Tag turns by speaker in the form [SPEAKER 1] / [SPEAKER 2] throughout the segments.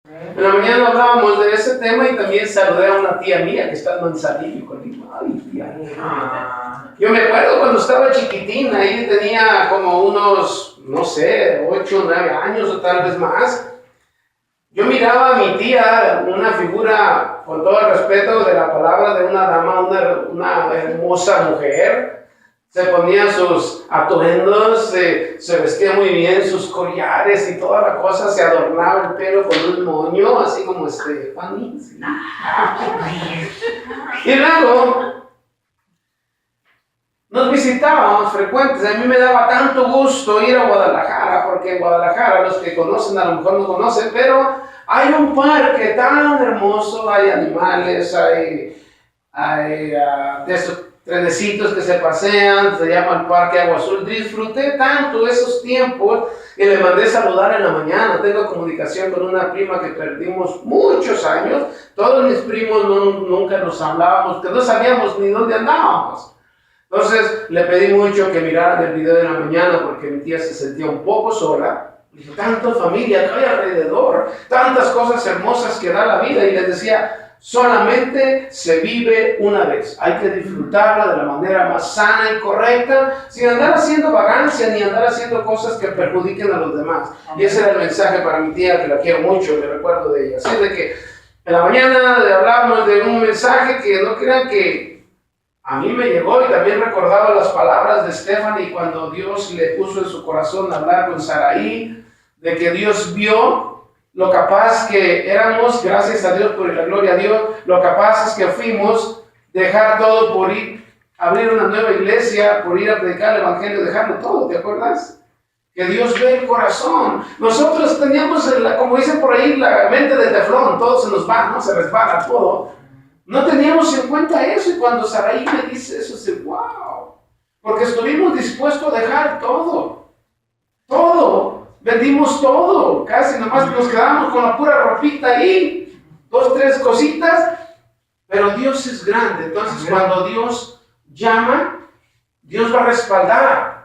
[SPEAKER 1] En la mañana hablábamos de ese tema y también saludé a una tía mía que está en Manzanillo conmigo. Ay, tía. Yo me acuerdo cuando estaba chiquitina, ahí tenía como unos, no sé, 8 o 9 años o tal vez más. Yo miraba a mi tía, una figura, con todo el respeto de la palabra, de una dama, una hermosa mujer. Se ponía sus atuendos, se vestía muy bien, sus collares y toda la cosa, se adornaba el pelo con un moño, así como Fanny. Y luego nos visitábamos frecuentes. A mí me daba tanto gusto ir a Guadalajara, porque en Guadalajara, los que conocen a lo mejor no conocen, pero hay un parque tan hermoso, hay animales, hay de esos trenecitos que se pasean, se llama el Parque Agua Azul. Disfruté tanto esos tiempos que le mandé saludar en la mañana. Tengo comunicación con una prima que perdimos muchos años. Todos mis primos nunca nos hablábamos, que no sabíamos ni dónde andábamos. Entonces le pedí mucho que miraran el video de la mañana porque mi tía se sentía un poco sola. Dijo, tanta familia que hay alrededor, tantas cosas hermosas que da la vida. Y les decía, solamente se vive una vez. Hay que disfrutarla de la manera más sana y correcta, sin andar haciendo vagancia ni andar haciendo cosas que perjudiquen a los demás. Y ese era el mensaje para mi tía, que la quiero mucho, me recuerdo de ella. Así de que en la mañana hablamos de un mensaje que no crean que a mí me llegó, y también recordaba las palabras de Stephanie cuando Dios le puso en su corazón hablar con Saraí, de que Dios vio lo capaz que éramos, gracias a Dios por la gloria a Dios, lo capaces que fuimos, dejar todo por ir a abrir una nueva iglesia, por ir a predicar el evangelio, dejarlo todo, ¿te acuerdas? Que Dios ve el corazón. Nosotros teníamos, como dicen por ahí, la mente de teflón, todo se nos va, ¿no? Se resbala todo. No teníamos en cuenta eso, y cuando Saraí me dice eso, dice, wow, porque estuvimos dispuestos a dejar todo, vendimos todo, casi nomás nos quedamos con la pura ropita ahí, 2, 3 cositas, pero Dios es grande. Entonces cuando Dios llama, Dios va a respaldar.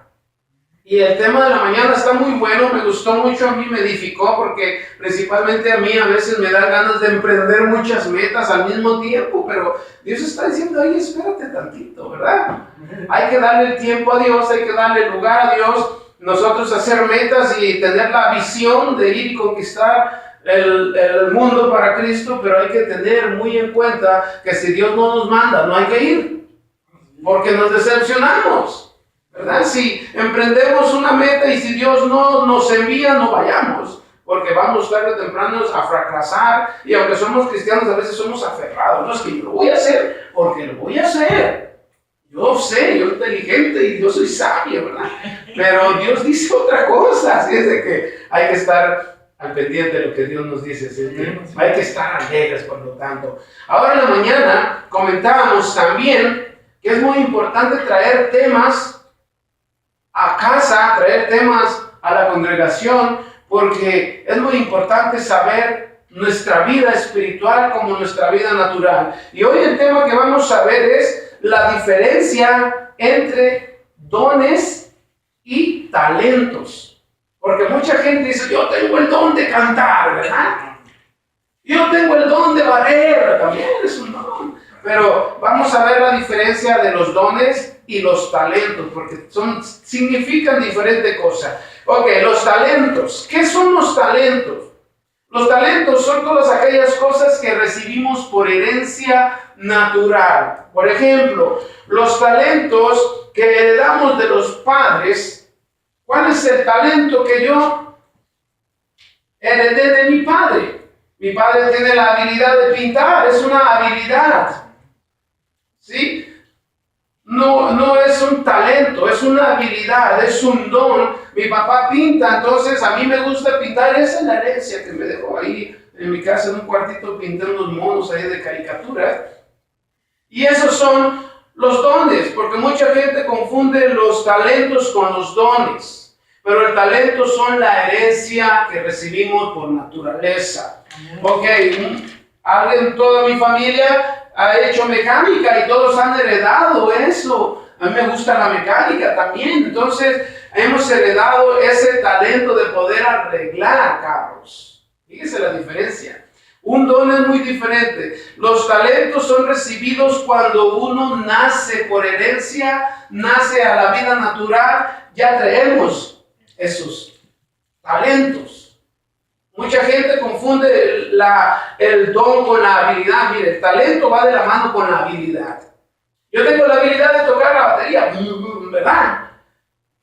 [SPEAKER 1] Y el tema de la mañana está muy bueno, me gustó mucho, a mí me edificó, porque principalmente a mí a veces me da ganas de emprender muchas metas al mismo tiempo, pero Dios está diciendo, ahí espérate tantito, ¿verdad? Hay que darle el tiempo a Dios, hay que darle lugar a Dios, nosotros hacer metas y tener la visión de ir y conquistar el mundo para Cristo, pero hay que tener muy en cuenta que si Dios no nos manda, no hay que ir, porque nos decepcionamos. ¿Verdad? Si emprendemos una meta y si Dios no nos envía, no vayamos, porque vamos tarde o temprano a fracasar, y aunque somos cristianos a veces somos aferrados. No es que yo lo voy a hacer porque lo voy a hacer. Yo sé, yo soy inteligente y yo soy sabio, ¿verdad? Pero Dios dice otra cosa, así es de que hay que estar al pendiente de lo que Dios nos dice, así es que hay que estar alegres por lo tanto. Ahora en la mañana comentábamos también que es muy importante traer temas a casa, traer temas a la congregación, porque es muy importante saber nuestra vida espiritual como nuestra vida natural. Y hoy el tema que vamos a ver es la diferencia entre dones y talentos. Porque mucha gente dice, yo tengo el don de cantar, ¿verdad? Yo tengo el don de barrer, también es un don. Pero vamos a ver la diferencia de los dones y los talentos, porque significan diferentes cosas. Ok, los talentos. ¿Qué son los talentos? Los talentos son todas aquellas cosas que recibimos por herencia natural. Por ejemplo, los talentos que heredamos de los padres. ¿Cuál es el talento que yo heredé de mi padre? Mi padre tiene la habilidad de pintar, es una habilidad. ¿Sí? No es un talento, es una habilidad, es un don. Mi papá pinta, entonces a mí me gusta pintar. Esa es la herencia que me dejó ahí en mi casa, en un cuartito, pinté unos monos ahí de caricaturas. Y esos son los dones, porque mucha gente confunde los talentos con los dones. Pero el talento son la herencia que recibimos por naturaleza. Ok, alguien, toda mi familia ha hecho mecánica y todos han heredado eso. A mí me gusta la mecánica también. Entonces hemos heredado ese talento de poder arreglar carros. Fíjese la diferencia. Un don es muy diferente. Los talentos son recibidos cuando uno nace por herencia, nace a la vida natural, ya traemos esos talentos. Mucha gente confunde el don con la habilidad. Mire, el talento va de la mano con la habilidad. Yo tengo la habilidad de tocar la batería, ¿verdad?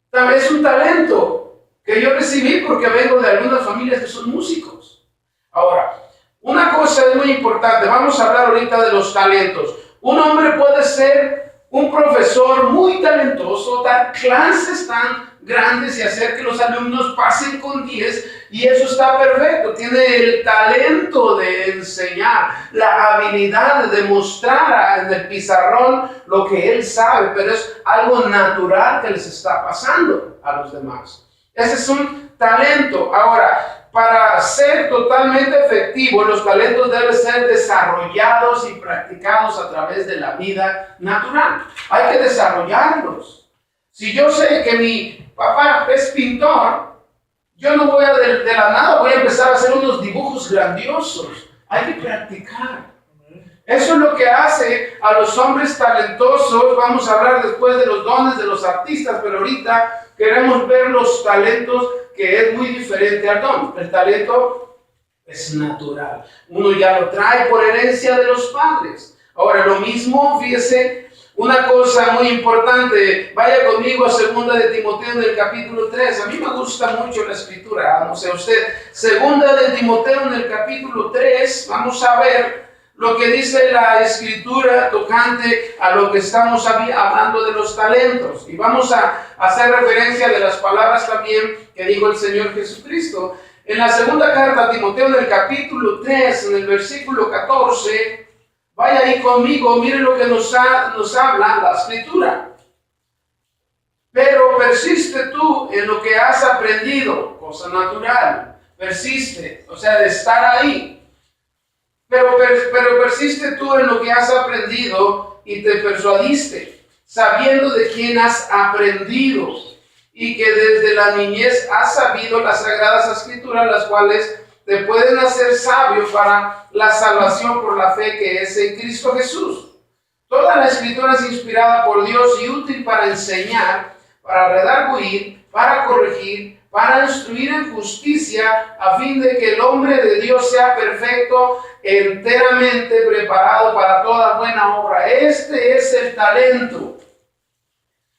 [SPEAKER 1] También es un talento que yo recibí porque vengo de algunas familias que son músicos. Ahora, una cosa es muy importante, vamos a hablar ahorita de los talentos. Un hombre puede ser un profesor muy talentoso, dar clases tan grandes y hacer que los alumnos pasen con 10, y eso está perfecto. Tiene el talento de enseñar, la habilidad de demostrar en el pizarrón lo que él sabe, pero es algo natural que les está pasando a los demás. Ese es un talento. Ahora, para ser totalmente efectivo, los talentos deben ser desarrollados y practicados a través de la vida natural. Hay que desarrollarlos. Si yo sé que mi papá es pintor, yo no voy a de la nada, voy a empezar a hacer unos dibujos grandiosos. Hay que practicar. Eso es lo que hace a los hombres talentosos. Vamos a hablar después de los dones de los artistas, pero ahorita queremos ver los talentos, que es muy diferente al don. El talento es natural. Uno ya lo trae por herencia de los padres. Ahora, lo mismo, fíjese, una cosa muy importante. Vaya conmigo a 2 de Timoteo en el capítulo 3. A mí me gusta mucho la escritura, no sé usted. 2 de Timoteo en el capítulo 3, vamos a ver lo que dice la escritura tocante a lo que estamos hablando de los talentos. Y vamos a hacer referencia de las palabras también que dijo el Señor Jesucristo. En la segunda carta a Timoteo, en el capítulo 3, en el versículo 14, vaya ahí conmigo, miren lo que nos habla la escritura. Pero persiste tú en lo que has aprendido, cosa natural. Persiste, o sea, de estar ahí. Pero persiste tú en lo que has aprendido y te persuadiste, sabiendo de quién has aprendido, y que desde la niñez has sabido las sagradas escrituras, las cuales te pueden hacer sabio para la salvación por la fe que es en Cristo Jesús. Toda la escritura es inspirada por Dios y útil para enseñar, para redarguir, para corregir, para instruir en justicia, a fin de que el hombre de Dios sea perfecto, enteramente preparado para toda buena obra. Este es el talento.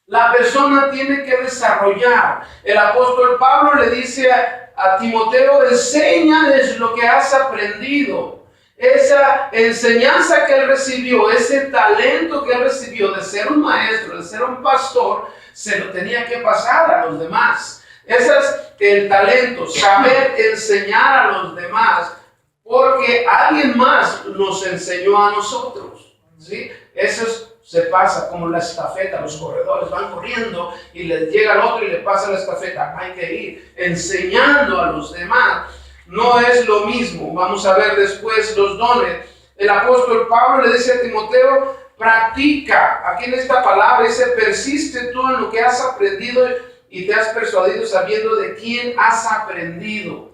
[SPEAKER 1] La persona tiene que desarrollar. El apóstol Pablo le dice a Timoteo, enséñales lo que has aprendido. Esa enseñanza que él recibió, ese talento que él recibió de ser un maestro, de ser un pastor, se lo tenía que pasar a los demás. Ese es el talento, saber enseñar a los demás, porque alguien más nos enseñó a nosotros, ¿sí? Eso se pasa como la estafeta. Los corredores van corriendo y les llega al otro y le pasa la estafeta. Hay que ir enseñando a los demás. No es lo mismo. Vamos a ver después los dones. El apóstol Pablo le dice a Timoteo, practica. Aquí en esta palabra dice, persiste tú en lo que has aprendido y te has persuadido, sabiendo de quién has aprendido.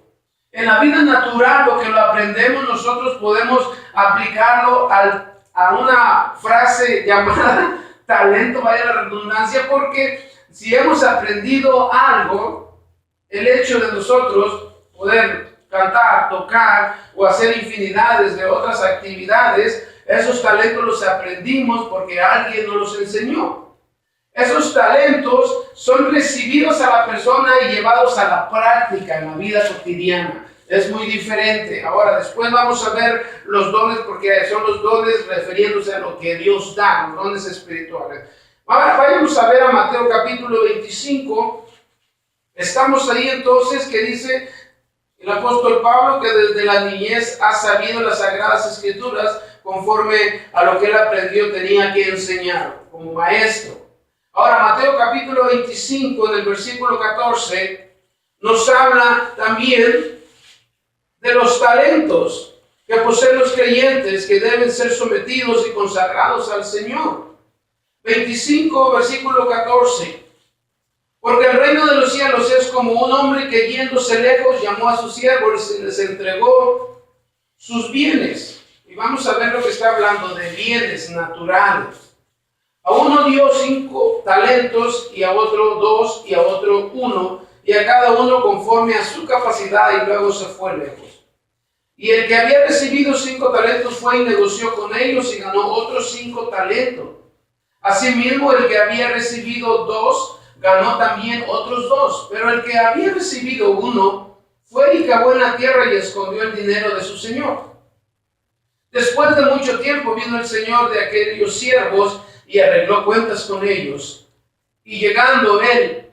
[SPEAKER 1] En la vida natural, lo que lo aprendemos, nosotros podemos aplicarlo a una frase llamada talento, vaya la redundancia, porque si hemos aprendido algo, el hecho de nosotros poder cantar, tocar o hacer infinidades de otras actividades, esos talentos los aprendimos porque alguien nos los enseñó. Esos talentos son recibidos a la persona y llevados a la práctica en la vida cotidiana. Es muy diferente. Ahora, después vamos a ver los dones, porque son los dones refiriéndose a lo que Dios da, los dones espirituales. Ahora, vayamos a ver a Mateo capítulo 25. Estamos ahí entonces, que dice el apóstol Pablo que desde la niñez ha sabido las sagradas escrituras, conforme a lo que él aprendió tenía que enseñar como maestro. Ahora, Mateo capítulo 25, en el versículo 14, nos habla también de los talentos que poseen los creyentes, que deben ser sometidos y consagrados al Señor. 25, versículo 14. Porque el reino de los cielos es como un hombre que yéndose lejos llamó a sus siervos y les entregó sus bienes. Y vamos a ver lo que está hablando de bienes naturales. A uno dio 5 talentos, y a otro 2, y a otro 1, y a cada uno conforme a su capacidad, y luego se fue lejos. Y el que había recibido 5 talentos fue y negoció con ellos y ganó otros 5 talentos. Asimismo, el que había recibido 2 ganó también otros 2. Pero el que había recibido 1 fue y cavó en la tierra y escondió el dinero de su señor. Después de mucho tiempo vino el señor de aquellos siervos y arregló cuentas con ellos. Y llegando él,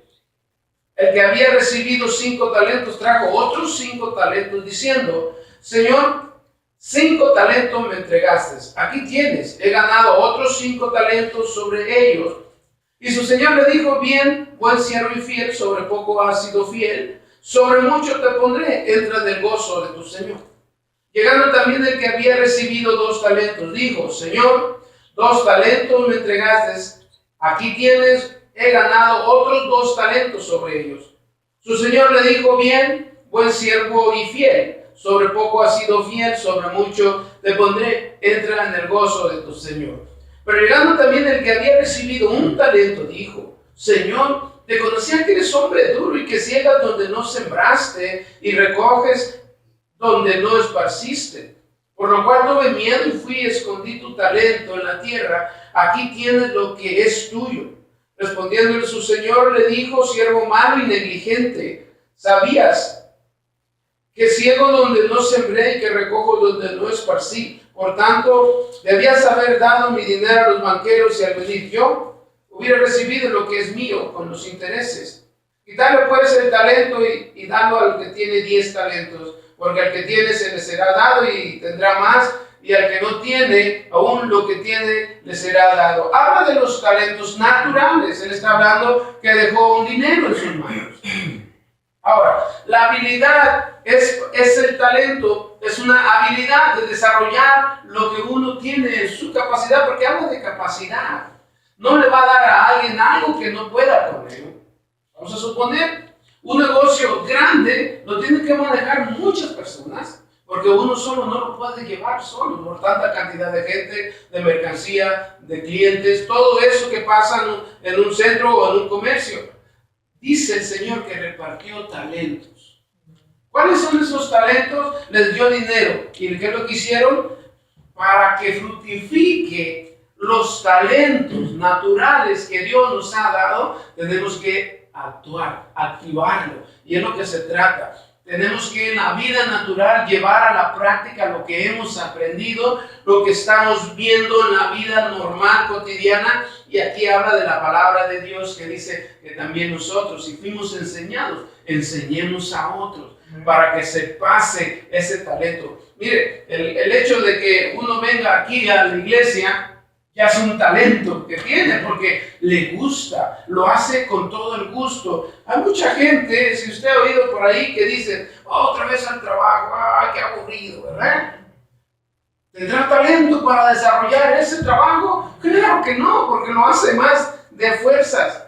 [SPEAKER 1] el que había recibido 5 talentos, trajo otros 5 talentos, diciendo: Señor, 5 talentos me entregaste. Aquí tienes, he ganado otros 5 talentos sobre ellos. Y su señor le dijo: Bien, buen siervo y fiel, sobre poco has sido fiel, sobre mucho te pondré, entra en el gozo de tu señor. Llegando también el que había recibido 2 talentos, dijo: Señor, 2 talentos me entregaste, aquí tienes, he ganado otros 2 talentos sobre ellos. Su señor le dijo: Bien, buen siervo y fiel, sobre poco has sido fiel, sobre mucho te pondré, entra en el gozo de tu señor. Pero llegando también el que había recibido 1 talento, dijo: Señor, te conocía que eres hombre duro y que ciegas donde no sembraste y recoges donde no esparciste. Por lo cual tuve miedo y fui y escondí tu talento en la tierra. Aquí tienes lo que es tuyo. Respondiéndole su señor le dijo: Siervo malo y negligente, ¿sabías que ciego donde no sembré y que recojo donde no esparcí? Por tanto, debías haber dado mi dinero a los banqueros, y al venir yo hubiera recibido lo que es mío con los intereses. Quitarle pues el talento y darlo al que tiene 10 talentos, porque al que tiene se le será dado y tendrá más, y al que no tiene, aún lo que tiene le será dado. Habla de los talentos naturales. Él está hablando que dejó un dinero en sus manos. Ahora, la habilidad es el talento, es una habilidad de desarrollar lo que uno tiene en su capacidad, porque habla de capacidad. No le va a dar a alguien algo que no pueda con él. Vamos a suponer, un negocio grande lo tienen que manejar muchas personas, porque uno solo no lo puede llevar solo, por tanta cantidad de gente, de mercancía, de clientes, todo eso que pasa en un centro o en un comercio. Dice el Señor que repartió talentos. ¿Cuáles son esos talentos? Les dio dinero. ¿Y qué es lo que hicieron? Para que fructifique los talentos naturales que Dios nos ha dado, tenemos que actuar, activarlo. Y es lo que se trata. Tenemos que en la vida natural llevar a la práctica lo que hemos aprendido, lo que estamos viendo en la vida normal, cotidiana. Y aquí habla de la palabra de Dios que dice que también nosotros, si fuimos enseñados, enseñemos a otros para que se pase ese talento. Mire, el hecho de que uno venga aquí a la iglesia ya es un talento que tiene, porque le gusta, lo hace con todo el gusto. Hay mucha gente, si usted ha oído por ahí, que dice: otra vez al trabajo, ¡ay, qué aburrido!, ¿verdad? ¿Tendrá talento para desarrollar ese trabajo? Claro que no, porque lo hace más de fuerzas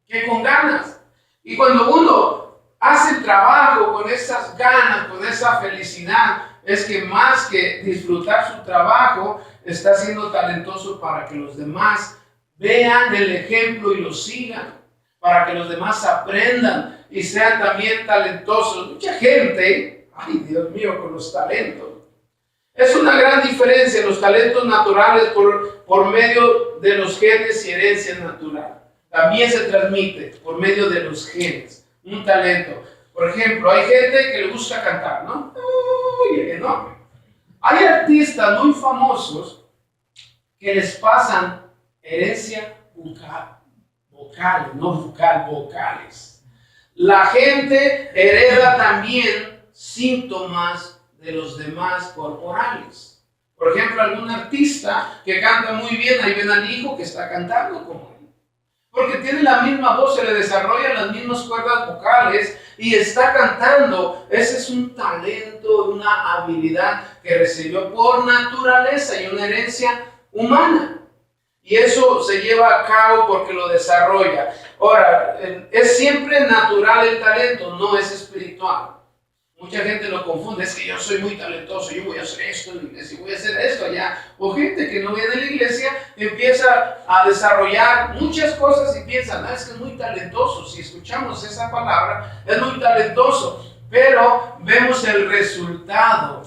[SPEAKER 1] que con ganas. Y cuando uno hace el trabajo con esas ganas, con esa felicidad, es que más que disfrutar su trabajo, está siendo talentoso para que los demás vean el ejemplo y lo sigan, para que los demás aprendan y sean también talentosos. Mucha gente, ay Dios mío, con los talentos. Es una gran diferencia los talentos naturales por medio de los genes y herencia natural. También se transmite por medio de los genes, un talento. Por ejemplo, hay gente que le gusta cantar, ¿no? Uy, enorme. Hay artistas muy famosos que les pasan herencia vocales. La gente hereda también síntomas de los demás corporales. Por ejemplo, algún artista que canta muy bien, ahí ven al hijo que está cantando como él. Porque tiene la misma voz, se le desarrollan las mismas cuerdas vocales y está cantando. Ese es un talento, una habilidad que recibió por naturaleza y una herencia humana. Y eso se lleva a cabo porque lo desarrolla. Ahora, es siempre natural el talento, no es espiritual. Mucha gente lo confunde, es que yo soy muy talentoso, yo voy a hacer esto en la iglesia, voy a hacer esto allá. O gente que no viene de la iglesia empieza a desarrollar muchas cosas y piensa, no, es que es muy talentoso. Si escuchamos esa palabra, es muy talentoso, pero vemos el resultado.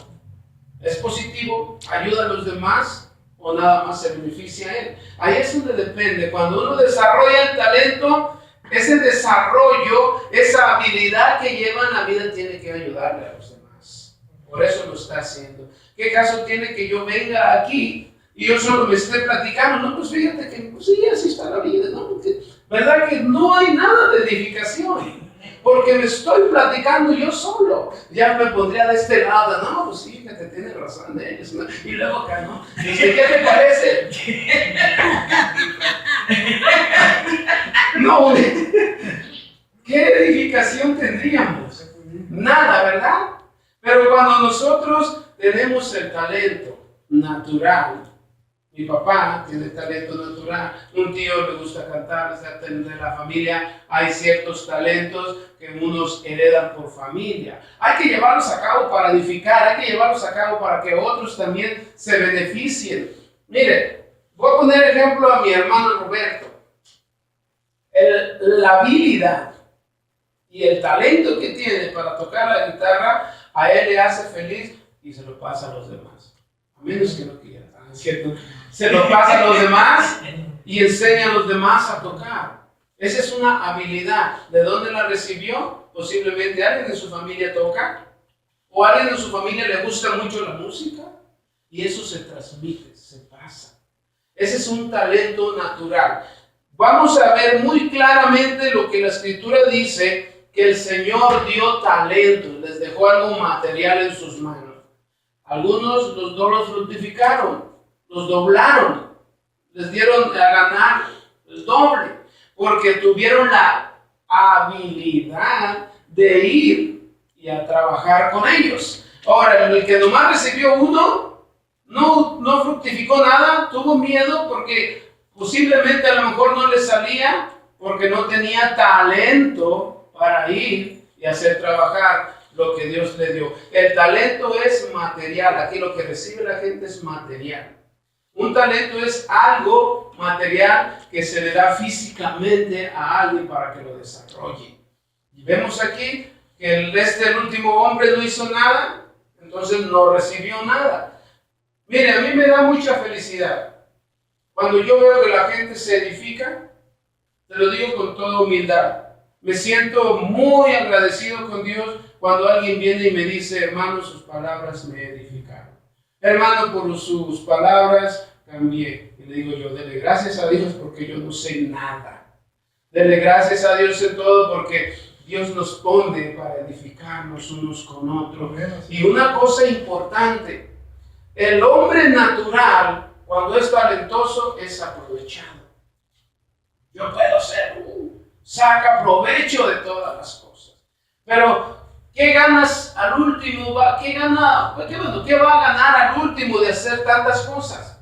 [SPEAKER 1] ¿Es positivo? ¿Ayuda a los demás? ¿O nada más se beneficia a él? Ahí es donde depende. Cuando uno desarrolla el talento, ese desarrollo, esa habilidad que lleva en la vida tiene que ayudarle a los demás. Por eso lo está haciendo. ¿Qué caso tiene que yo venga aquí y yo solo me esté platicando? No, pues fíjate que pues sí, así está la vida, ¿no? Porque, ¿verdad que no hay nada de edificación? Porque me estoy platicando yo solo. Ya me pondría de este lado, no, pues sí, que te tiene razón de ellos, ¿no? Y luego acá, ¿no? Dice, ¿qué te parece? No, ¿qué edificación tendríamos? Nada, ¿verdad? Pero cuando nosotros tenemos el talento natural, mi papá tiene talento natural, un tío le gusta cantar, o sea, de la familia hay ciertos talentos que unos heredan por familia. Hay que llevarlos a cabo para edificar, hay que llevarlos a cabo para que otros también se beneficien. Mire, voy a poner ejemplo a mi hermano Roberto. La habilidad y el talento que tiene para tocar la guitarra, a él le hace feliz y se lo pasa a los demás. A menos que no quiera, ¿no es cierto? Se lo pasa a los demás y enseña a los demás a tocar. Esa es una habilidad. ¿De dónde la recibió? Posiblemente alguien de su familia toca, o a alguien de su familia le gusta mucho la música, y eso se transmite, se pasa. Ese es un talento natural. Vamos a ver muy claramente lo que la Escritura dice, que el Señor dio talentos, les dejó algo material en sus manos. Algunos los fructificaron, los doblaron, les dieron a ganar el doble, porque tuvieron la habilidad de ir y a trabajar con ellos. Ahora, el que nomás recibió uno, no fructificó nada, tuvo miedo porque posiblemente a lo mejor no le salía, porque no tenía talento para ir y hacer trabajar lo que Dios le dio. El talento es material, aquí lo que recibe la gente es material. Un talento es algo material que se le da físicamente a alguien para que lo desarrolle. Y vemos aquí que el último hombre no hizo nada, entonces no recibió nada. Mire, a mí me da mucha felicidad cuando yo veo que la gente se edifica. Te lo digo con toda humildad. Me siento muy agradecido con Dios cuando alguien viene y me dice, hermano, sus palabras me edificaron. Hermano, por sus palabras cambié. Y le digo yo, dele gracias a Dios porque yo no sé nada. Dele gracias a Dios en todo porque Dios nos pone para edificarnos unos con otros. Y una cosa importante, el hombre natural, cuando es talentoso, es aprovechado. Yo puedo ser, saca provecho de todas las cosas. Pero, ¿qué ganas al último? ¿Qué va a ganar al último de hacer tantas cosas?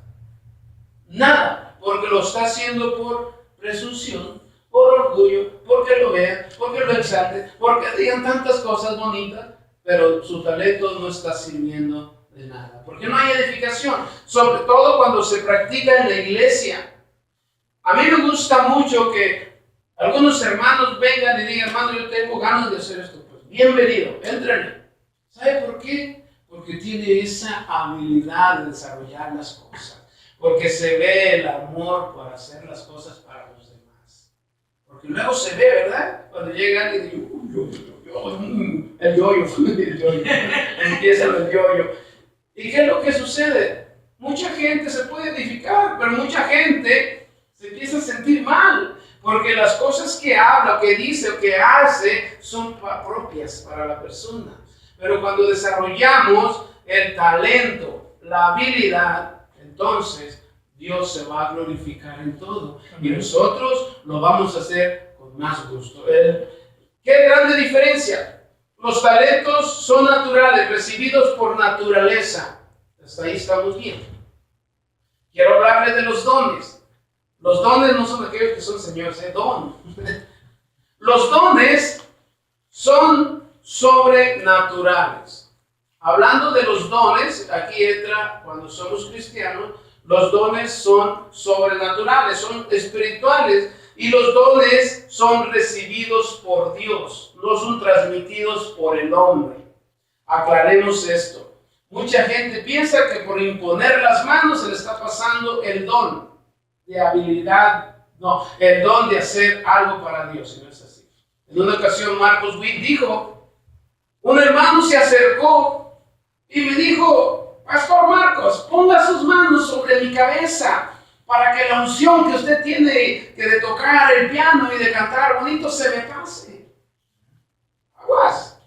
[SPEAKER 1] Nada, porque lo está haciendo por presunción, por orgullo, porque lo vean, porque lo exalten, porque digan tantas cosas bonitas, pero su talento no está sirviendo de nada. Porque no hay edificación, sobre todo cuando se practica en la iglesia. A mí me gusta mucho que algunos hermanos vengan y digan, hermano, yo tengo ganas de hacer esto. Pues bienvenido, éntrenle. ¿Sabe por qué? Porque tiene esa habilidad de desarrollar las cosas. Porque se ve el amor por hacer las cosas para los demás. Porque luego se ve, ¿verdad? Cuando llega alguien y dice, el yoyo, empieza el yoyo. ¿Y qué es lo que sucede? Mucha gente se puede edificar, pero mucha gente se empieza a sentir mal, porque las cosas que habla, que dice o que hace son propias para la persona. Pero cuando desarrollamos el talento, la habilidad, entonces Dios se va a glorificar en todo. Y nosotros lo vamos a hacer con más gusto. ¿Qué grande diferencia? Los talentos son naturales, recibidos por naturaleza. Hasta ahí estamos bien. Quiero hablarles de los dones. Los dones no son aquellos que son señores, don. Los dones son sobrenaturales. Hablando de los dones, aquí entra, cuando somos cristianos, los dones son sobrenaturales, son espirituales, y los dones son recibidos por Dios, no son transmitidos por el hombre. Aclaremos esto. Mucha gente piensa que por imponer las manos se le está pasando el don de habilidad, no, el don de hacer algo para Dios, y no es así. En una ocasión Marcos Witt dijo, un hermano se acercó y me dijo, Pastor Marcos, ponga sus manos sobre mi cabeza para que la unción que usted tiene que de tocar el piano y de cantar bonito se me pase. Aguas,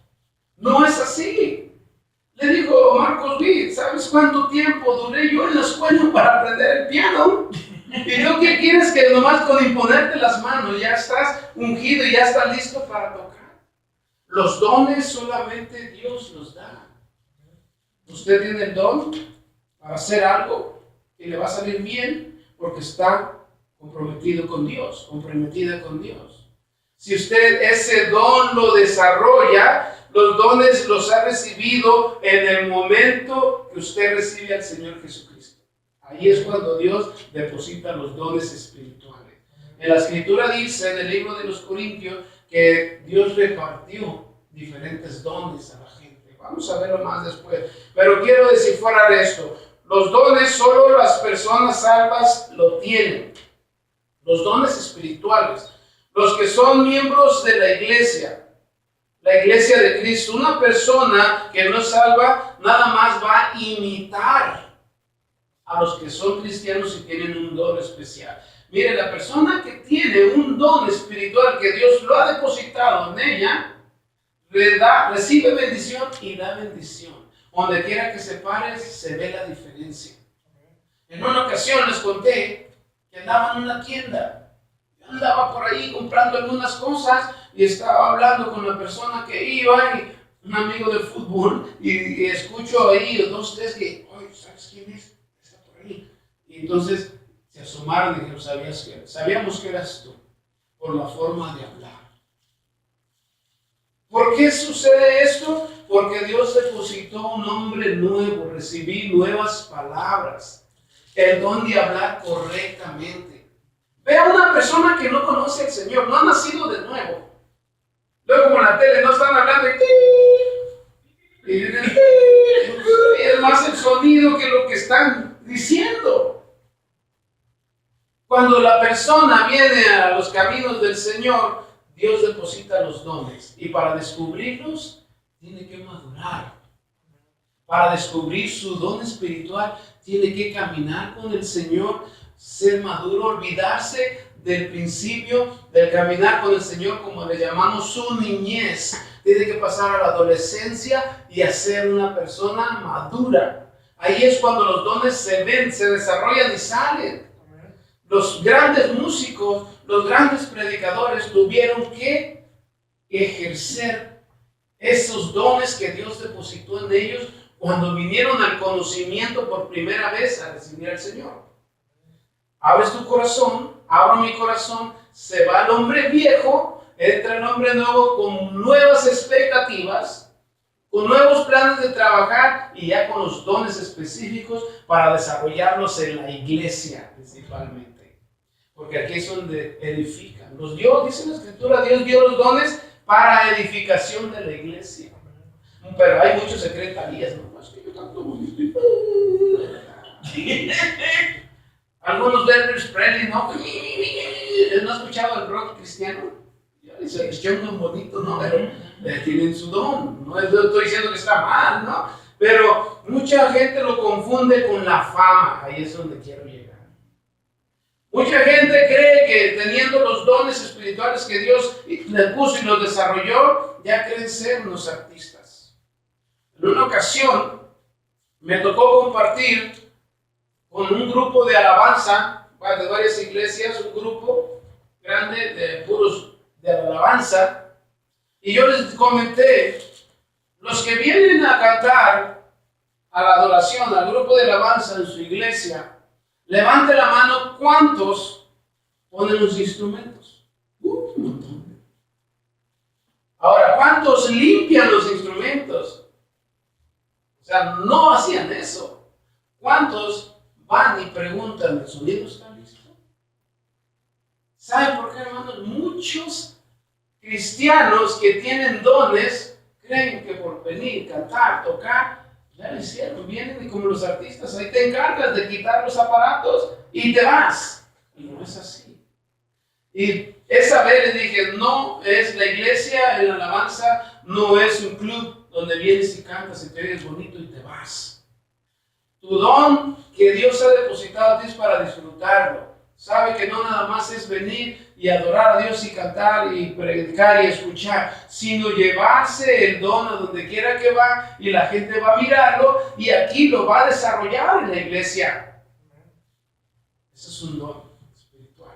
[SPEAKER 1] no es así. Le dijo Marcos Witt, ¿sabes cuánto tiempo duré yo en la escuela para aprender el piano? ¿Y tú qué quieres? Que nomás con imponerte las manos ya estás ungido y ya estás listo para tocar. Los dones solamente Dios los da. Usted tiene el don para hacer algo y le va a salir bien porque está comprometido con Dios, comprometida con Dios. Si usted ese don lo desarrolla, los dones los ha recibido en el momento que usted recibe al Señor Jesucristo. Ahí es cuando Dios deposita los dones espirituales. En la Escritura dice, en el libro de los Corintios, que Dios repartió diferentes dones a la gente. Vamos a verlo más después. Pero quiero descifrar esto. Los dones solo las personas salvas lo tienen. Los dones espirituales. Los que son miembros de la iglesia de Cristo. Una persona que no es salva nada más va a imitar a los que son cristianos y tienen un don especial. Mire, la persona que tiene un don espiritual que Dios lo ha depositado en ella, recibe bendición y da bendición. Donde quiera que se pare, se ve la diferencia. En una ocasión les conté que andaba en una tienda. Yo andaba por ahí comprando algunas cosas y estaba hablando con la persona que iba, y un amigo de fútbol, y escucho ahí dos, tres que, oye, ¿sabes quién es? Está por ahí. Y entonces se asomaron y dijeron, sabíamos que eras tú, por la forma de hablar. ¿Por qué sucede esto? Porque Dios depositó un hombre nuevo, recibí nuevas palabras, el don de hablar correctamente. Ve a una persona que no conoce al Señor, no ha nacido de nuevo. Luego como en la tele no están hablando y es más el sonido que lo que están diciendo. Cuando la persona viene a los caminos del Señor, Dios deposita los dones, y para descubrirlos tiene que madurar. Para descubrir su don espiritual tiene que caminar con el Señor, ser maduro, olvidarse del principio del caminar con el Señor, como le llamamos su niñez. Tiene que pasar a la adolescencia y a ser una persona madura. Ahí es cuando los dones se ven, se desarrollan y salen. Los grandes músicos, los grandes predicadores tuvieron que ejercer esos dones que Dios depositó en ellos cuando vinieron al conocimiento por primera vez a recibir al Señor. Abres tu corazón, abro mi corazón, se va el hombre viejo, entra el hombre nuevo con nuevas expectativas, con nuevos planes de trabajar y ya con los dones específicos para desarrollarlos en la iglesia principalmente. Porque aquí es donde edifican. Dios, dice la Escritura, Dios dio los dones para edificación de la iglesia. Pero hay muchos se creen Talías, ¿no? Es que yo tanto bonito. Algunos de Elvis Presley, ¿no? ¿No has escuchado el rock cristiano? Se escuchan muy bonito, ¿no? Pero tienen su don. No estoy diciendo que está mal, ¿no? Pero mucha gente lo confunde con la fama. Ahí es donde quiero llegar. Mucha gente cree que teniendo los dones espirituales que Dios le puso y los desarrolló, ya creen ser unos artistas. En una ocasión me tocó compartir con un grupo de alabanza, de varias iglesias, un grupo grande de puros de alabanza, y yo les comenté, los que vienen a cantar a la adoración, al grupo de alabanza en su iglesia, levante la mano cuántos ponen los instrumentos? Un montón. Ahora, ¿cuántos limpian los instrumentos? O sea, no hacían eso. ¿Cuántos van y preguntan, ¿el sonido está listo? ¿Saben por qué, hermanos? Muchos cristianos que tienen dones creen que por venir, cantar, tocar, ya lo hicieron. Vienen y como los artistas, ahí te encargas de quitar los aparatos y te vas. Y no es así. Y esa vez les dije, no es la iglesia, en la alabanza, no es un club donde vienes y cantas y te oyes bonito y te vas. Tu don que Dios ha depositado a ti es para disfrutarlo. Sabe que no nada más es venir y adorar a Dios y cantar y predicar y escuchar, sino llevarse el don a donde quiera que va y la gente va a mirarlo y aquí lo va a desarrollar en la iglesia. Ese es un don espiritual.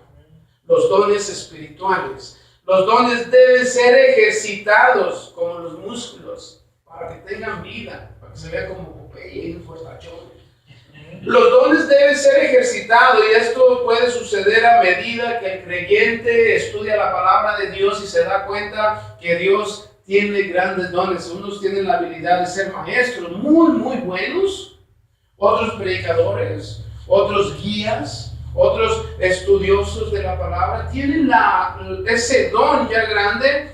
[SPEAKER 1] Los dones espirituales. Los dones deben ser ejercitados como los músculos para que tengan vida, para que se vea como Popeye y un fortachón. Los dones deben ser ejercitados y esto puede suceder a medida que el creyente estudia la palabra de Dios y se da cuenta que Dios tiene grandes dones. Unos tienen la habilidad de ser maestros muy buenos, otros predicadores, otros guías, otros estudiosos de la palabra. Tienen ese don ya grande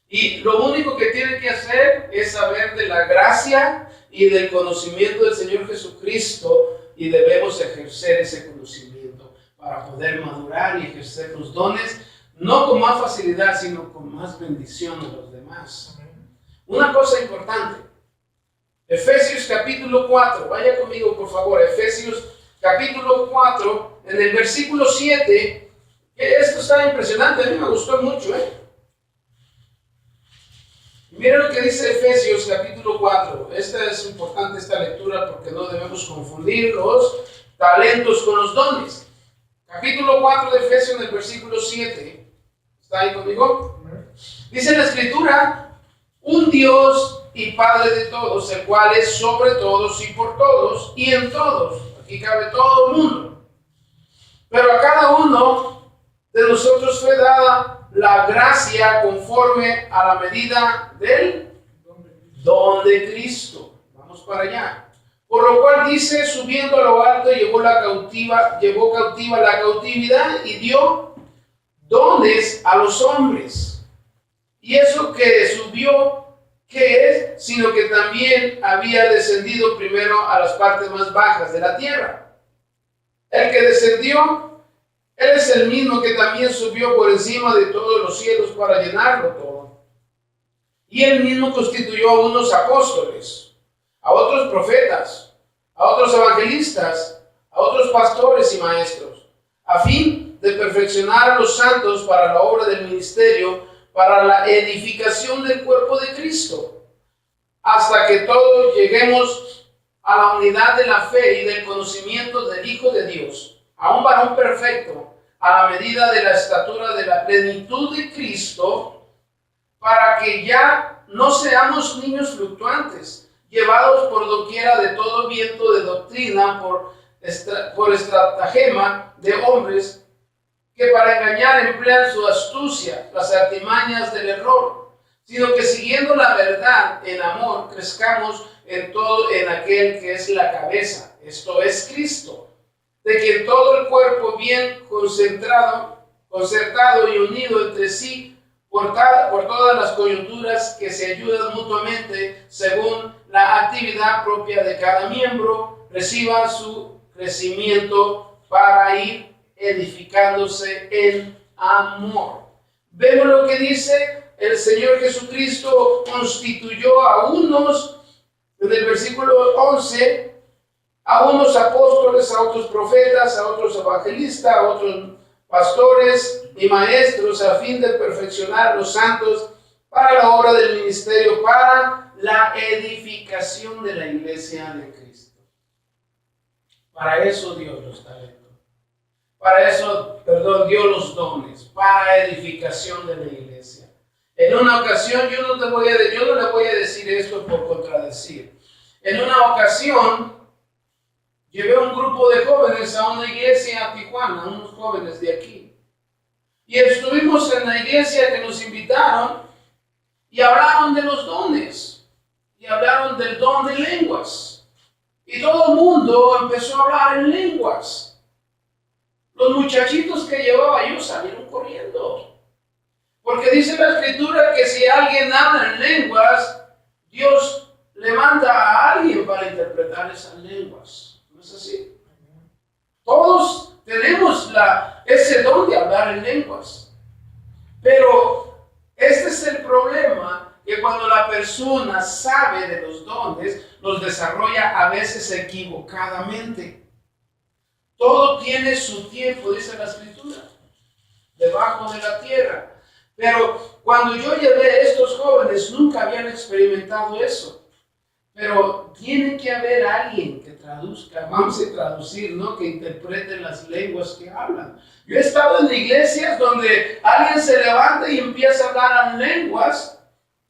[SPEAKER 1] y lo único que tienen que hacer es saber de la gracia y del conocimiento del Señor Jesucristo y debemos ejercer ese conocimiento para poder madurar y ejercer los dones, no con más facilidad, sino con más bendición a los demás. Una cosa importante, Efesios capítulo 4, vaya conmigo por favor, Efesios capítulo 4, en el versículo 7, esto está impresionante, a mí me gustó mucho, Miren lo que dice Efesios capítulo 4. Esta es importante esta lectura porque no debemos confundir los talentos con los dones. Capítulo 4 de Efesios en el versículo 7. ¿Está ahí conmigo? Dice la escritura, un Dios y Padre de todos, el cual es sobre todos y por todos y en todos. Aquí cabe todo el mundo. Pero a cada uno de nosotros fue dada la gracia conforme a la medida del don de Cristo. Vamos para allá. Por lo cual dice, subiendo a lo alto, llevó cautiva la cautividad y dio dones a los hombres. Y eso que subió, ¿qué es? Sino que también había descendido primero a las partes más bajas de la tierra. El que descendió, Él es el mismo que también subió por encima de todos los cielos para llenarlo todo. Y Él mismo constituyó a unos apóstoles, a otros profetas, a otros evangelistas, a otros pastores y maestros, a fin de perfeccionar a los santos para la obra del ministerio, para la edificación del cuerpo de Cristo, hasta que todos lleguemos a la unidad de la fe y del conocimiento del Hijo de Dios, a un varón perfecto, a la medida de la estatura de la plenitud de Cristo, para que ya no seamos niños fluctuantes, llevados por doquiera de todo viento de doctrina, por estratagema de hombres, que para engañar emplean su astucia, las artimañas del error, sino que siguiendo la verdad en amor, crezcamos en todo en aquel que es la cabeza, esto es Cristo, de quien todo el cuerpo bien concertado y unido entre sí por todas las coyunturas que se ayudan mutuamente según la actividad propia de cada miembro, reciba su crecimiento para ir edificándose en amor. Vemos lo que dice el Señor Jesucristo, constituyó a unos, en el versículo 11, a unos apóstoles, a otros profetas, a otros evangelistas, a otros pastores y maestros, a fin de perfeccionar a los santos para la obra del ministerio, para la edificación de la iglesia de Cristo. Para eso Dios los talentos. Para eso, dio los dones, para edificación de la iglesia. En una ocasión, yo no le voy a decir esto por contradecir. En una ocasión, Llevé un grupo de jóvenes a una iglesia a Tijuana, unos jóvenes de aquí. Y estuvimos en la iglesia que nos invitaron y hablaron de los dones. Y hablaron del don de lenguas. Y todo el mundo empezó a hablar en lenguas. Los muchachitos que llevaba yo salieron corriendo. Porque dice la Escritura que si alguien habla en lenguas, Dios levanta a alguien para interpretar esas lenguas. ¿No es así? Todos tenemos ese don de hablar en lenguas. Pero este es el problema, que cuando la persona sabe de los dones, los desarrolla a veces equivocadamente. Todo tiene su tiempo, dice la Escritura, debajo de la tierra. Pero cuando yo llevé a estos jóvenes, nunca habían experimentado eso. Pero tiene que haber alguien que traduzca, vamos a traducir, ¿no? Que interprete las lenguas que hablan. Yo he estado en iglesias donde alguien se levanta y empieza a hablar en lenguas,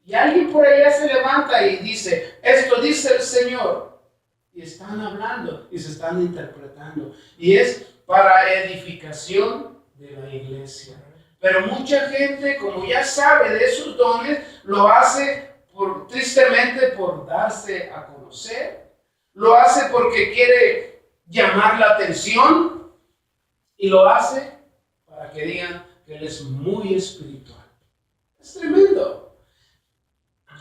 [SPEAKER 1] y alguien por allá se levanta y dice, esto dice el Señor. Y están hablando y se están interpretando. Y es para edificación de la iglesia. Pero mucha gente, como ya sabe de esos dones, lo hace tristemente por darse a conocer. Lo hace porque quiere llamar la atención. Y lo hace para que digan que él es muy espiritual. Es tremendo.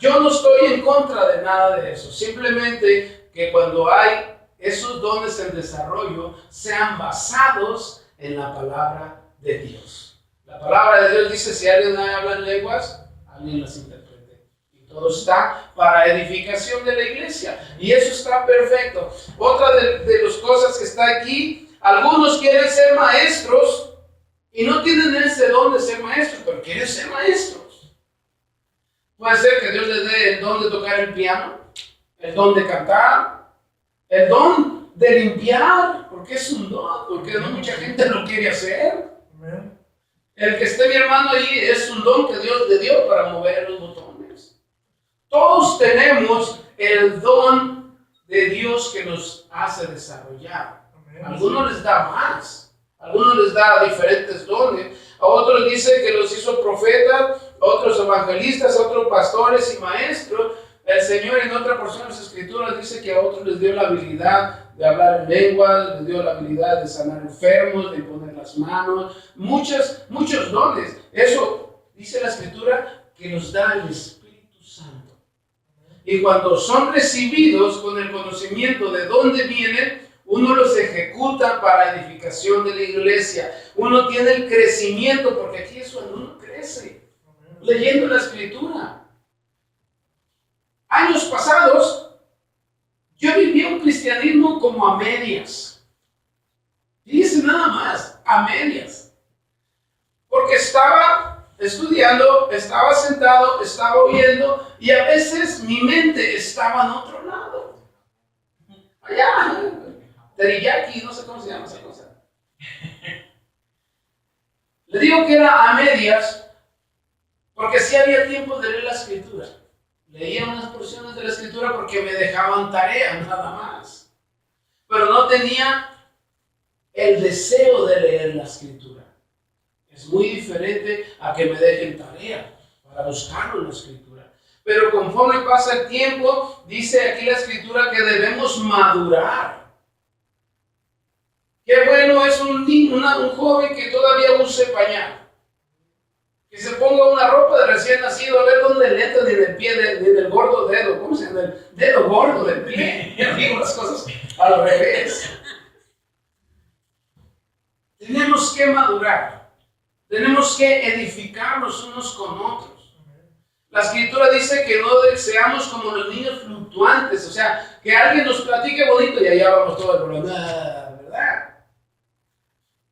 [SPEAKER 1] Yo no estoy en contra de nada de eso. Simplemente que cuando hay esos dones en desarrollo, sean basados en la palabra de Dios. La palabra de Dios dice, si alguien habla en lenguas, alguien las interprete. Y todo está para edificación de la iglesia. Y eso está perfecto. Otra de las cosas que está aquí, algunos quieren ser maestros y no tienen ese don de ser maestros, pero quieren ser maestros. Puede ser que Dios les dé el don de tocar el piano, el don de cantar, el don de limpiar, porque es un don, porque no mucha gente lo quiere hacer. Amen. El que esté mi hermano ahí es un don que Dios le dio para mover los botones. Todos tenemos el don de Dios que nos hace desarrollar. A algunos les da más, a algunos les da diferentes dones, a otros dice que los hizo profetas, a otros evangelistas, a otros pastores y maestros. El Señor en otra porción de las Escrituras dice que a otros les dio la habilidad de hablar en lenguas, les dio la habilidad de sanar enfermos, de poner las manos, muchos dones. Eso dice la Escritura que nos da el Espíritu Santo. Y cuando son recibidos con el conocimiento de dónde vienen, uno los ejecuta para edificación de la iglesia. Uno tiene el crecimiento, porque aquí es cuando uno crece, leyendo la Escritura. Años pasados, yo vivía un cristianismo como a medias. Dice nada más, a medias. Porque estaba estudiando, estaba sentado, estaba oyendo, y a veces mi mente estaba en otro lado. Allá, teriyaki, no sé cómo se llama esa cosa. Le digo que era a medias, porque sí había tiempo de leer la Escritura. Leía unas porciones de la Escritura porque me dejaban tarea, nada más. Pero no tenía el deseo de leer la Escritura. Es muy diferente a que me dejen tarea para buscarlo en la Escritura. Pero conforme pasa el tiempo, dice aquí la Escritura que debemos madurar. Qué bueno es un joven que todavía use pañal. Que se ponga una ropa de recién nacido, a ver dónde le entra ni en el pie, ni en el gordo dedo. ¿Cómo se llama? El dedo gordo del pie. Yo digo las cosas al revés. Tenemos que madurar. Tenemos que edificarnos unos con otros. La Escritura dice que no seamos como los niños fluctuantes. O sea, que alguien nos platique bonito y allá vamos todos por la ¿verdad?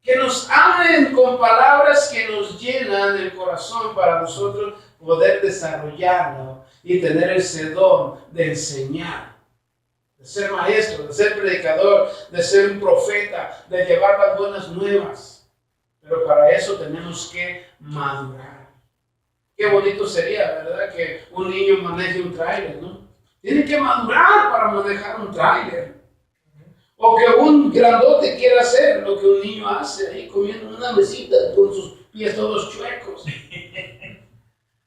[SPEAKER 1] Que nos hablen con palabras que nos llenan el corazón para nosotros poder desarrollarlo y tener ese don de enseñar, de ser maestro, de ser predicador, de ser un profeta, de llevar las buenas nuevas. Pero para eso tenemos que madurar. Qué bonito sería, ¿verdad? Que un niño maneje un tráiler, ¿no? Tiene que madurar para manejar un tráiler. O que un grandote quiera hacer lo que un niño hace, ahí comiendo en una mesita con sus pies todos chuecos.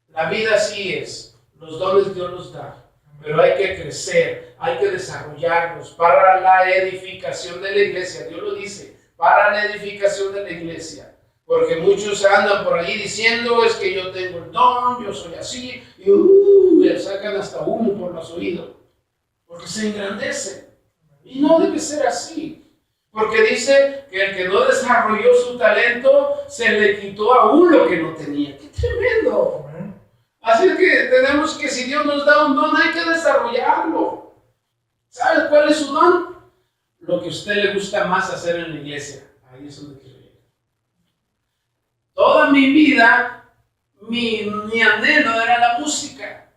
[SPEAKER 1] La vida así es. Los dones Dios los da. Pero hay que crecer, hay que desarrollarlos para la edificación de la iglesia. Dios lo dice, para la edificación de la iglesia. Porque muchos andan por ahí diciendo, es que yo tengo el don, yo soy así, y le sacan hasta humo por los oídos. Porque se engrandece. Y no debe ser así. Porque dice que el que no desarrolló su talento, se le quitó aún lo que no tenía. ¡Qué tremendo! Así es que tenemos que, si Dios nos da un don, hay que desarrollarlo. ¿Sabes cuál es su don? Lo que a usted le gusta más hacer en la iglesia. Ahí es donde quiero llegar. Toda mi vida, mi anhelo era la música.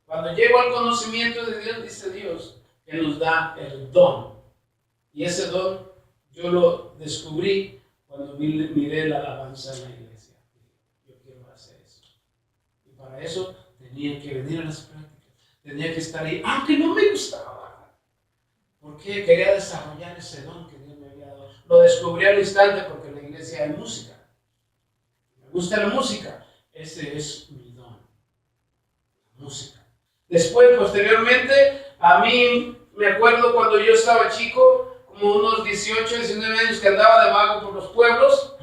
[SPEAKER 1] Cuando llego al conocimiento de Dios, dice Dios, que nos da el don. Y ese don yo lo descubrí cuando miré la alabanza en la iglesia. Yo quiero hacer eso. Y para eso tenía que venir a las prácticas. Tenía que estar ahí, aunque no me gustaba. Porque quería desarrollar ese don que Dios me había dado. Lo descubrí al instante porque en la iglesia hay música. Me gusta la música. Ese es mi don. La música. Después, posteriormente, a mí me acuerdo cuando yo estaba chico, como unos 18, 19 años, que andaba de vago por los pueblos.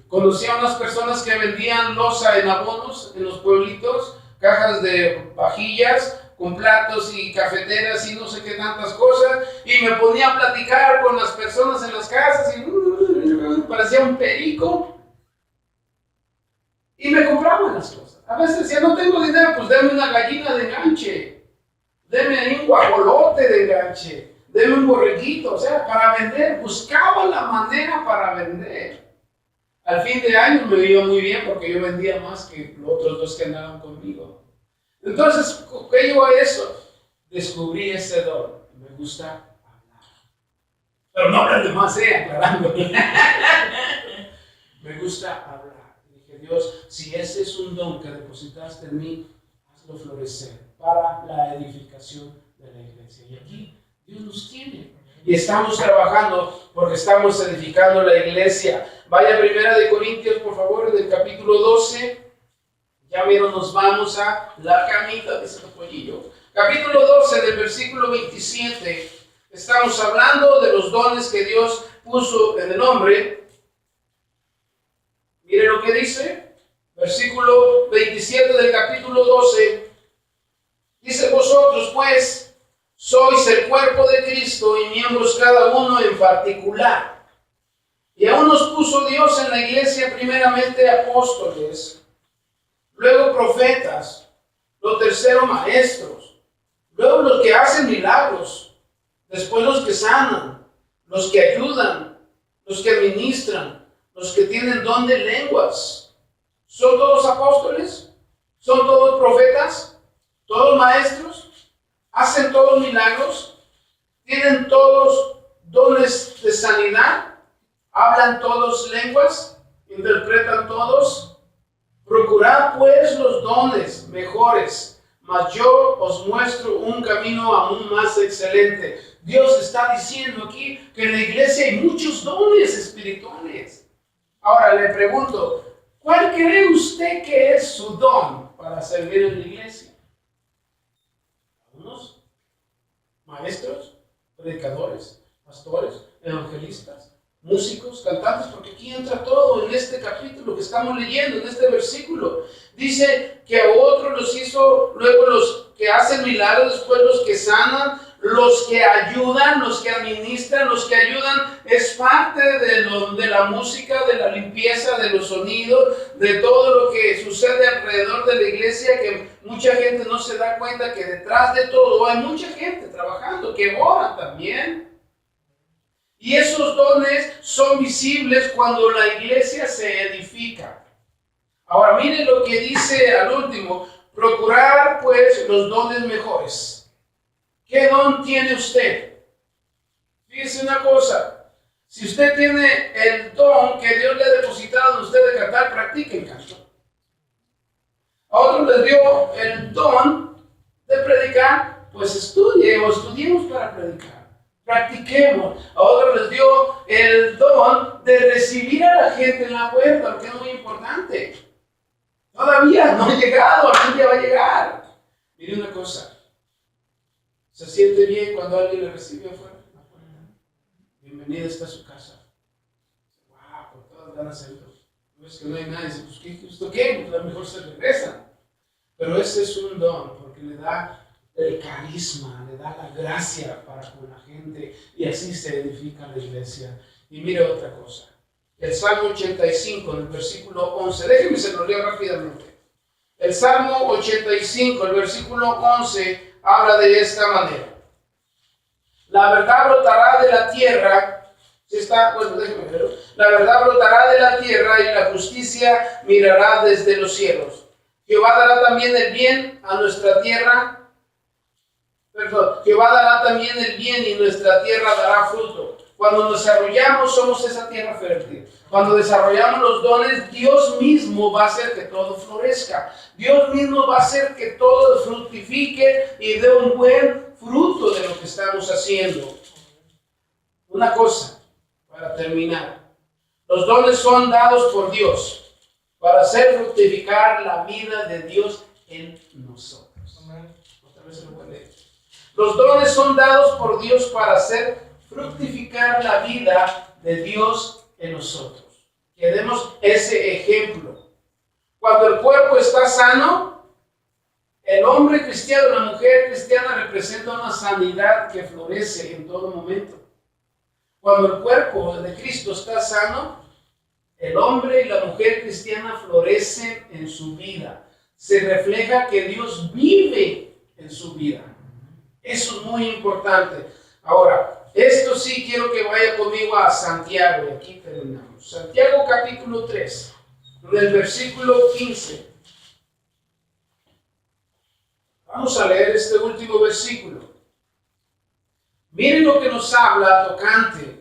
[SPEAKER 1] Conocí a unas personas que vendían loza en abonos en los pueblitos, cajas de vajillas con platos y cafeteras y no sé qué tantas cosas, y me ponía a platicar con las personas en las casas y parecía un perico. Y me compraban las cosas. A veces decía, no tengo dinero, pues deme una gallina de enganche, deme ahí un guajolote de enganche, deme un borreguito, o sea, para vender. Buscaba la manera para vender. Al fin de año me iba muy bien porque yo vendía más que los otros dos que andaban conmigo. Entonces, ¿qué llevó a eso? Descubrí ese don. Me gusta hablar. Pero no hablar de más, aclarando. Me gusta hablar. Dije, Dios, si ese es un don que depositaste en mí, hazlo florecer para la edificación de la iglesia. Y aquí Dios nos tiene. Y estamos trabajando porque estamos edificando la iglesia. Vaya Primera de Corintios, por favor, del capítulo 12. Ya vieron, nos vamos a la camita, dice el pollillo. Capítulo 12, del versículo 27. Estamos hablando de los dones que Dios puso en el hombre. Mire lo que dice. Versículo 27 del capítulo 12. Dice, vosotros pues sois el cuerpo de Cristo y miembros cada uno en particular. Y aún nos puso Dios en la iglesia primeramente apóstoles, luego profetas, lo tercero maestros, luego los que hacen milagros, después los que sanan, los que ayudan, los que administran, los que tienen don de lenguas. ¿Son todos apóstoles? ¿Son todos profetas? ¿Todos maestros? ¿Hacen todos milagros? ¿Tienen todos dones de sanidad? ¿Hablan todos lenguas? ¿Interpretan todos? Procurad pues los dones mejores, mas yo os muestro un camino aún más excelente. Dios está diciendo aquí que en la iglesia hay muchos dones espirituales. Ahora le pregunto, ¿cuál cree usted que es su don para servir en la iglesia? ¿Algunos? ¿Maestros? ¿Predicadores? ¿Pastores? ¿Evangelistas? Músicos, cantantes, porque aquí entra todo en este capítulo que estamos leyendo, en este versículo. Dice que a otros los hizo, luego los que hacen milagros, después los que sanan, los que ayudan, los que administran, los que ayudan. Es parte de la música, de la limpieza, de los sonidos, de todo lo que sucede alrededor de la iglesia, que mucha gente no se da cuenta que detrás de todo hay mucha gente trabajando, que ora también. Y esos dones son visibles cuando la iglesia se edifica. Ahora miren lo que dice al último. Procurar pues los dones mejores. ¿Qué don tiene usted? Fíjese una cosa. Si usted tiene el don que Dios le ha depositado en usted de cantar, practique el canto. A otros les dio el don de predicar, pues estudie o estudiemos para predicar. Practiquemos. A otros les dio el don de recibir a la gente en la puerta, lo que es muy importante. Todavía no ha llegado, algún día va a llegar. Mire una cosa. ¿Se siente bien cuando alguien le recibe afuera? Bienvenida está a su casa. Wow, con todas ganas de salir. No es que no hay nadie. Dice, pues, ¿esto qué? Pues a lo mejor se regresa. Pero ese es un don, porque le da el carisma, le da la gracia para con la gente, y así se edifica la iglesia. Y mire otra cosa. El Salmo 85, en el versículo 11. Déjenme se lo leo rápidamente. El Salmo 85, el versículo 11, habla de esta manera. La verdad brotará de la tierra. ¿Sí está? Bueno, déjenme verlo. La verdad brotará de la tierra y la justicia mirará desde los cielos. Jehová dará también el bien a nuestra tierra. Jehová dará también el bien y nuestra tierra dará fruto. Cuando nos desarrollamos, somos esa tierra fértil. Cuando desarrollamos los dones, Dios mismo va a hacer que todo florezca. Dios mismo va a hacer que todo fructifique y dé un buen fruto de lo que estamos haciendo. Una cosa, para terminar. Los dones son dados por Dios para hacer fructificar la vida de Dios en nosotros. Otra vez se lo voy a leer. Los dones son dados por Dios para hacer fructificar la vida de Dios en nosotros. Que demos ese ejemplo. Cuando el cuerpo está sano, el hombre cristiano, la mujer cristiana representa una sanidad que florece en todo momento. Cuando el cuerpo de Cristo está sano, el hombre y la mujer cristiana florecen en su vida. Se refleja que Dios vive en su vida. Eso es muy importante. Ahora, esto sí quiero que vaya conmigo a Santiago, y aquí terminamos. Santiago capítulo 3, del versículo 15. Vamos a leer este último versículo. Miren lo que nos habla tocante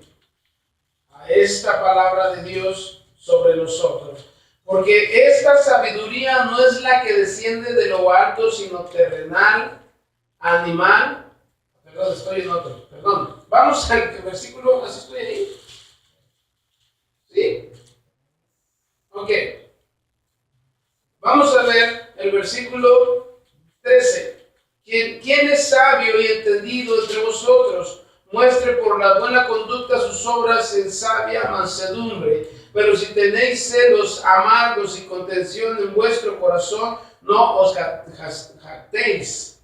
[SPEAKER 1] a esta palabra de Dios sobre nosotros. Porque esta sabiduría no es la que desciende de lo alto, sino terrenal, animal. Perdón, estoy en otro. Perdón. Vamos al versículo, así estoy ahí. ¿Sí? Ok. Vamos a ver el versículo 13. ¿Quién es sabio y entendido entre vosotros? Muestre por la buena conducta sus obras en sabia mansedumbre. Pero si tenéis celos amargos y contención en vuestro corazón, no os jactéis,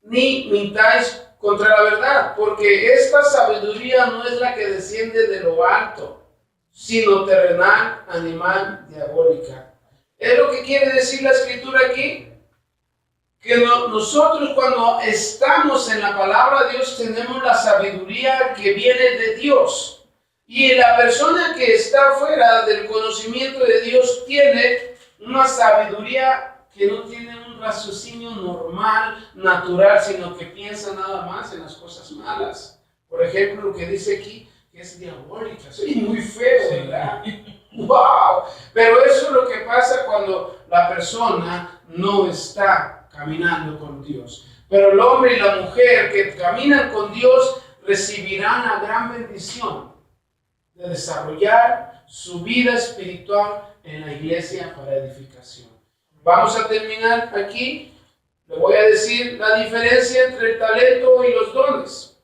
[SPEAKER 1] ni mintáis contra la verdad, porque esta sabiduría no es la que desciende de lo alto, sino terrenal, animal, diabólica. ¿Es lo que quiere decir la escritura aquí? Que nosotros cuando estamos en la palabra de Dios tenemos la sabiduría que viene de Dios. Y la persona que está fuera del conocimiento de Dios tiene una sabiduría que no tiene un raciocinio normal, natural, sino que piensa nada más en las cosas malas. Por ejemplo, lo que dice aquí, que es diabólica. Soy muy feo, ¿verdad? ¡Wow! Pero eso es lo que pasa cuando la persona no está caminando con Dios. Pero el hombre y la mujer que caminan con Dios recibirán la gran bendición de desarrollar su vida espiritual en la iglesia para edificación. Vamos a terminar aquí. Le voy a decir la diferencia entre el talento y los dones.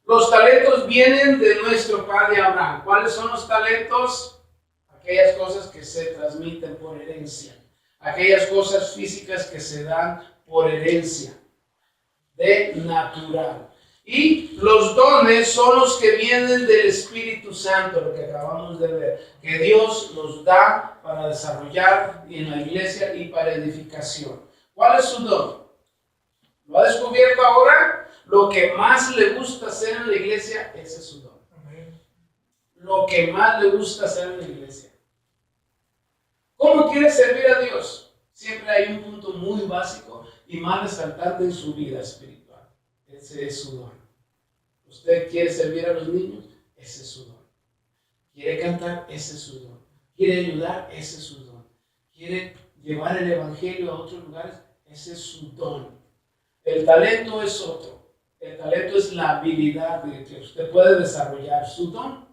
[SPEAKER 1] Los talentos vienen de nuestro padre Abraham. ¿Cuáles son los talentos? Aquellas cosas que se transmiten por herencia. Aquellas cosas físicas que se dan por herencia, de natural. Y los dones son los que vienen del Espíritu Santo, lo que acabamos de ver, que Dios nos da para desarrollar en la iglesia y para edificación. ¿Cuál es su don? ¿Lo ha descubierto ahora? Lo que más le gusta hacer en la iglesia, ese es su don. Lo que más le gusta hacer en la iglesia. ¿Cómo quiere servir a Dios? Siempre hay un punto muy básico y más resaltante en su vida espiritual. Ese es su don. ¿Usted quiere servir a los niños? Ese es su don. ¿Quiere cantar? Ese es su don. ¿Quiere ayudar? Ese es su don. ¿Quiere llevar el evangelio a otros lugares? Ese es su don. El talento es otro.
[SPEAKER 2] El talento es la habilidad de que usted puede desarrollar su don.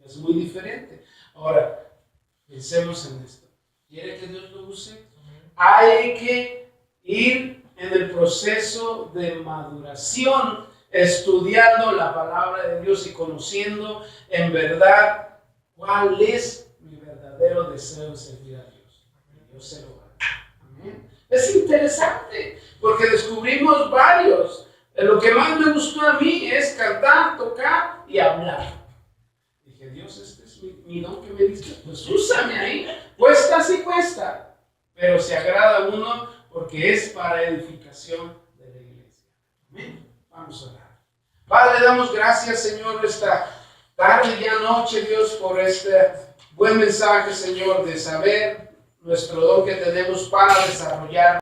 [SPEAKER 2] Es muy diferente. Ahora, pensemos en esto. ¿Quiere que Dios lo use? Hay que ir en el proceso de maduración, estudiando la palabra de Dios y conociendo en verdad cuál es mi verdadero deseo de servir a Dios. Dios se lo va a dar. Amén. Es interesante porque descubrimos varios. Lo que más me gustó a mí es cantar, tocar y hablar. Dije, Dios, este es mi don que me diste, pues úsame ahí. Cuesta, sí cuesta, pero se agrada a uno porque es para edificación de la iglesia. Amén. Vamos a orar. Padre, damos gracias, Señor, esta tarde y noche, Dios, por este buen mensaje, Señor, de saber nuestro don que tenemos para desarrollar